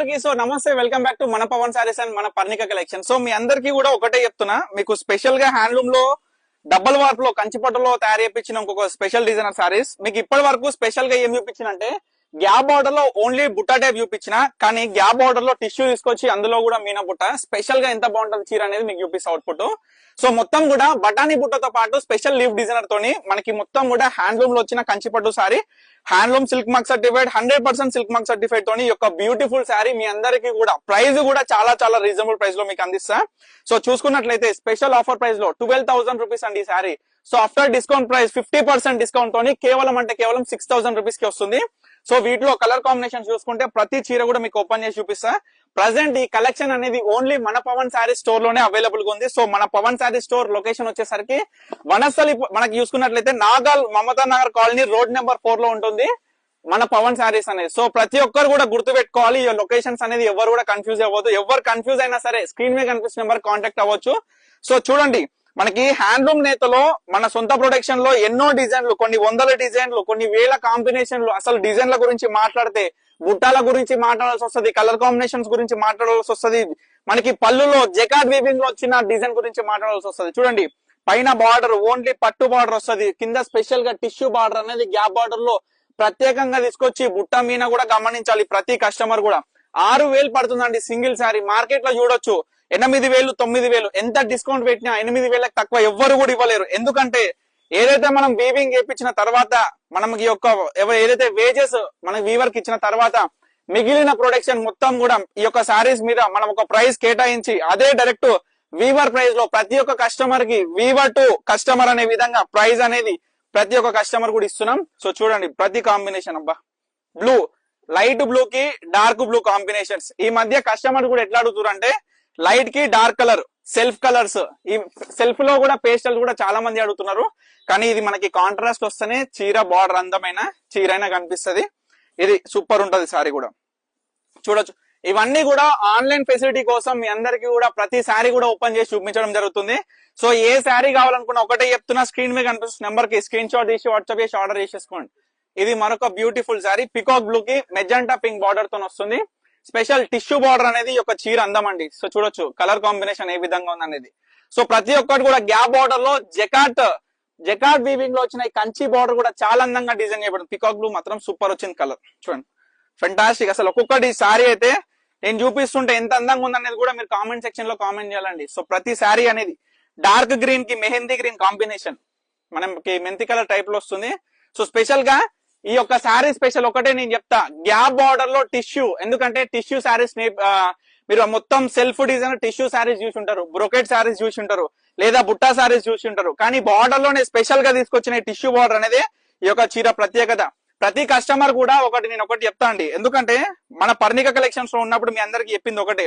So నమస్తే, welcome back to మన Pawan saris and మన పర్ణిక కలెక్షన్. సో మీ అందరికీ కూడా ఒకటే చెప్తున్నా, మీకు స్పెషల్ గా హ్యాండ్లూమ్ లో డబల్ వార్ప్ లో కంచిపట్టులో తయారు చేయించిన ఇంకొక స్పెషల్ డిజైనర్ సారీస్. మీకు ఇప్పటి వరకు స్పెషల్ గా ఏం చూపించినంటే గ్యాప్ బార్డర్ లో ఓన్లీ బుట్ట టైప్ చూపించిన, కానీ గ్యాప్ బార్డర్ లో టిష్యూ తీసుకొచ్చి అందులో కూడా మీనా బుట్ట స్పెషల్ గా ఎంత బాగుంటుంది చీర అనేది మీకు చూపిస్తా అవుట్పుట్. సో మొత్తం కూడా బటానీ బుట్టతో పాటు స్పెషల్ లీఫ్ డిజైనర్ తోని మనకి మొత్తం కూడా హ్యాండ్లూమ్ లో వచ్చిన కంచిపట్టు sari, handloom silk mark certified 100% silk mark certified తోని యొక్క బ్యూటిఫుల్ శారీ మీ అందరికీ కూడా ప్రైస్ కూడా చాలా చాలా రీజనబుల్ ప్రైస్ లో మీకు అందిస్తా. సో చూసుకున్నట్లయితే స్పెషల్ ఆఫర్ ప్రైస్ లో 12,000 రూపీస్ అండి ఈ sari. So after discount price 50% discount తోని కేవలం 6,000 రూపీస్ కి వస్తుంది. సో వీటిలో కలర్ కాంబినేషన్ చూసుకుంటే ప్రతి చీర కూడా మీకు ఓపెన్ చేసి చూపిస్తా. ప్రజెంట్ ఈ కలెక్షన్ అనేది ఓన్లీ మన పవన్ శారీ స్టోర్ లోనే అవైలబుల్ గా ఉంది. సో మన పవన్ శారీ స్టోర్ లొకేషన్ వచ్చేసరికి వనస్థలి మనకి చూసుకున్నట్లయితే Nagole Mamata Nagar colony road number 4 లో ఉంటుంది మన పవన్ శారీస్ అనేది. సో ప్రతి ఒక్కరు కూడా గుర్తు పెట్టుకోవాలి ఈ లొకేషన్స్ అనేది, ఎవరు కూడా కన్ఫ్యూజ్ అవ్వద్దు. ఎవరు కన్ఫ్యూజ్ అయినా సరే స్క్రీన్ మీద కనిపిస్తున్న నెంబర్ కాంటాక్ట్ అవ్వచ్చు. సో చూడండి, మనకి హ్యాండ్లూమ్ నేతలో మన సొంత ప్రొడక్షన్ లో ఎన్నో డిజైన్లు, కొన్ని వందల డిజైన్లు, కొన్ని వేల కాంబినేషన్లు. అసలు డిజైన్ల గురించి మాట్లాడితే బుట్టాల గురించి మాట్లాడాల్సి వస్తుంది, కలర్ కాంబినేషన్స్ గురించి మాట్లాడాల్సి వస్తుంది, మనకి పళ్ళులో జకార్డ్ వీవింగ్ లో వచ్చిన డిజైన్ గురించి మాట్లాడాల్సి వస్తుంది. చూడండి, పైన బార్డర్ ఓన్లీ పట్టు బార్డర్ వస్తుంది, కింద స్పెషల్ గా టిష్యూ బార్డర్ అనేది గ్యాప్ బార్డర్ లో ప్రత్యేకంగా తీసుకొచ్చి బుట్ట మీన కూడా గమనించాలి ప్రతి కస్టమర్ కూడా. 6,000 పడుతుందండి సింగిల్ శారీ. మార్కెట్ లో చూడొచ్చు 8,000, 9,000, ఎంత డిస్కౌంట్ పెట్టినా 8,000 తక్కువ ఎవ్వరు కూడా ఇవ్వలేరు. ఎందుకంటే ఏదైతే మనం వీవింగ్ చేయించిన తర్వాత మనకి యొక్క ఏదైతే వేజెస్ మన వీవర్ కి ఇచ్చిన తర్వాత మిగిలిన ప్రొడక్షన్ మొత్తం కూడా ఈ యొక్క సారీస్ మీద మనం ఒక ప్రైస్ కేటాయించి అదే డైరెక్ట్ వీవర్ ప్రైస్ లో ప్రతి ఒక్క కస్టమర్ కి వీవర్ టు కస్టమర్ అనే విధంగా ప్రైస్ అనేది ప్రతి ఒక్క కస్టమర్ కూడా ఇస్తున్నాం. సో చూడండి, ప్రతి కాంబినేషన్ అబ్బా, బ్లూ లైట్ బ్లూ కి డార్క్ బ్లూ కాంబినేషన్స్. ఈ మధ్య కస్టమర్ కూడా ఎట్లా అడుగుతారు అంటే లైట్ కి డార్క్ కలర్ సెల్ఫ్ కలర్స్, ఈ సెల్ఫ్ లో కూడా పేస్టల్ కూడా చాలా మంది అడుగుతున్నారు. కానీ ఇది మనకి కాంట్రాస్ట్ వస్తేనే చీర బార్డర్ అందమైన చీర అయినా కనిపిస్తుంది. ఇది సూపర్ ఉంటది సారీ కూడా. చూడొచ్చు, ఇవన్నీ కూడా ఆన్లైన్ ఫెసిలిటీ కోసం మీ అందరికి కూడా ప్రతి శారీ కూడా ఓపెన్ చేసి చూపించడం జరుగుతుంది. సో ఏ శారీ కావాలనుకున్నా ఒకటే చెప్తున్నా, స్క్రీన్ మీద కనిపిస్తున్న నెంబర్ కి స్క్రీన్ షాట్ తీసి వాట్సాప్ చేసి ఆర్డర్ చేసేసుకోండి. ఇది మరొక బ్యూటిఫుల్ శారీ, పికాక్ బ్లూ కి మెజెంటా పింక్ బార్డర్ తో వస్తుంది. స్పెషల్ టిష్యూ బార్డర్ అనేది ఒక చీర అందం అండి. సో చూడొచ్చు కలర్ కాంబినేషన్ ఏ విధంగా ఉంది అనేది. సో ప్రతి ఒక్కటి కూడా గ్యాప్ బార్డర్ లో జకార్డ్ వీవింగ్ లో వచ్చిన ఈ కంచి బార్డర్ కూడా చాలా అందంగా డిజైన్ చేయబడింది. పికాక్ బ్లూ మాత్రం సూపర్ వచ్చింది కలర్, చూడండి ఫెంటాస్టిక్. అసలు ఒక్కొక్కటి సారీ అయితే నేను చూపిస్తుంటే ఎంత అందంగా ఉందనేది కూడా మీరు కామెంట్ సెక్షన్ లో కామెంట్ చేయాలండి. సో ప్రతి శారీ అనేది డార్క్ గ్రీన్ కి మెహందీ గ్రీన్ కాంబినేషన్ మనకి మెంతి కలర్ టైప్ లో వస్తుంది. సో స్పెషల్ గా ఈ యొక్క శారీ స్పెషల్ ఒకటే నేను చెప్తా, గ్యాప్ బార్డర్ లో టిష్యూ. ఎందుకంటే టిష్యూ శారీస్ మీరు మొత్తం సెల్ఫ్ డిజైన్ టిష్యూ శారీస్ చూసి ఉంటారు, బ్రొకెట్ శారీస్ చూసి ఉంటారు, లేదా బుట్టా శారీస్ చూసి ఉంటారు. కానీ బార్డర్ లోనే స్పెషల్ గా తీసుకొచ్చిన టిష్యూ బార్డర్ అనేది ఈ యొక్క చీర ప్రత్యేకత. ప్రతి కస్టమర్ కూడా నేను ఒకటి చెప్తా అండి, ఎందుకంటే మన పర్ణిక కలెక్షన్స్ లో ఉన్నప్పుడు మీ అందరికి చెప్పింది ఒకటే,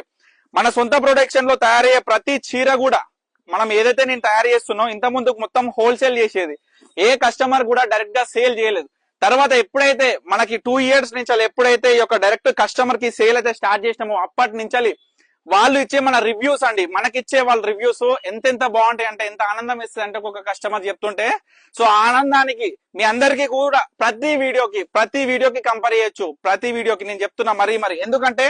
మన సొంత ప్రొడక్షన్ లో తయారయ్యే ప్రతి చీర కూడా మనం ఏదైతే నేను తయారు చేస్తున్నాం ఇంత ముందుకు మొత్తం హోల్సేల్ చేసేది, ఏ కస్టమర్ కూడా డైరెక్ట్ గా సేల్ చేయలేదు. తర్వాత ఎప్పుడైతే మనకి 2 years నుంచి ఎప్పుడైతే ఈ యొక్క డైరెక్ట్ కస్టమర్ కి సేల్ అయితే స్టార్ట్ చేసినామో అప్పటి నుంచి వాళ్ళు ఇచ్చే మన రివ్యూస్ అండి, మనకిచ్చే వాళ్ళ రివ్యూస్ ఎంత బాగుంటాయి అంటే, ఎంత ఆనందం ఇస్తుంది అంటే ఒక కస్టమర్ చెప్తుంటే. సో ఆనందానికి మీ అందరికీ కూడా ప్రతి వీడియోకి కంపేర్ చేయొచ్చు. ప్రతి వీడియోకి నేను చెప్తున్నా మరీ ఎందుకంటే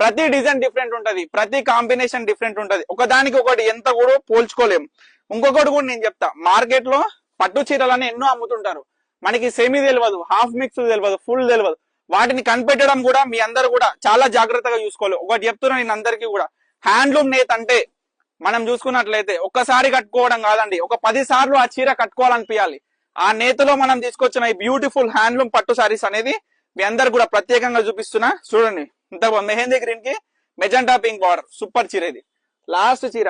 ప్రతి డిజైన్ డిఫరెంట్ ఉంటది, ప్రతి కాంబినేషన్ డిఫరెంట్ ఉంటది, ఒకదానికి ఒకటి ఎంత కూడా పోల్చుకోలేము. ఇంకొకటి కూడా నేను చెప్తా, మార్కెట్ లో పట్టు చీరలని ఎన్నో అమ్ముతుంటారు, మనకి సెమీ తెలియదు, హాఫ్ మిక్స్ తెలియదు, ఫుల్ తెలియదు. వాటిని కనిపెట్టడం కూడా మీ అందరు కూడా చాలా జాగ్రత్తగా చూసుకోవాలి. ఒకటి చెప్తున్నా నేను అందరికీ కూడా, హ్యాండ్లూమ్ నేత అంటే మనం చూసుకున్నట్లయితే ఒక్కసారి కట్టుకోవడం కాదండి, ఒక 10 సార్లు ఆ చీర కట్టుకోవాలనిపించాలి. ఆ నేతలో మనం తీసుకొచ్చిన ఈ బ్యూటిఫుల్ హ్యాండ్లూమ్ పట్టు సారీస్ అనేది మీ అందరు కూడా ప్రత్యేకంగా చూపిస్తున్నా. చూడండి, ఇంత మెహందీ గ్రీన్ కి మెజెంటా పింక్ బార్డర్ సూపర్ చీర. ఇది లాస్ట్ చీర.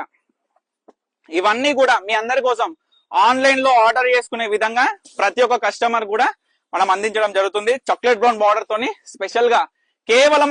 ఇవన్నీ కూడా మీ అందరి కోసం ఆన్లైన్ లో ఆర్డర్ చేసుకునే విధంగా ప్రతి ఒక్క కస్టమర్ కూడా మనం అందించడం జరుగుతుంది. చాక్లెట్ బ్రౌన్ బార్డర్ తోని స్పెషల్ గా కేవలం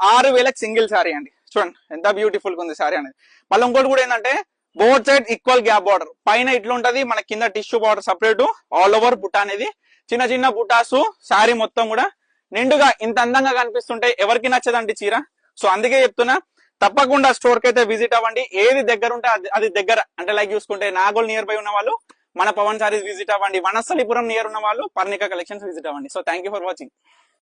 6,000 సింగిల్ శారీ అండి. చూడండి ఎంత బ్యూటిఫుల్ గా ఉంది శారీ అనేది. మళ్ళీ ఇంకోటి కూడా ఏంటంటే both side equal gap border, పైన ఇట్లుంటది, మన కింద tissue border separate, all over బుట్ట అనేది చిన్న చిన్న బుటాసు. శారీ మొత్తం కూడా నిండుగా ఇంత అందంగా కనిపిస్తుంటే ఎవరికి నచ్చదండి చీర. సో అందుకే చెప్తున్నా, తప్పకుండా స్టోర్ కి అయితే విజిట్ అవ్వండి. ఏది దగ్గర ఉంటే అది దగ్గర, అంటే లైక్ చూసుకుంటే నాగోల్ నియర్ బై ఉన్న వాళ్ళు మన పవన్ సారీస్ విజిట్ అవ్వండి, వనస్థలిపురం నియర్ ఉన్న వాళ్ళు పర్ణిక కలెక్షన్స్ విజిట్ అవ్వండి. So thank you for watching.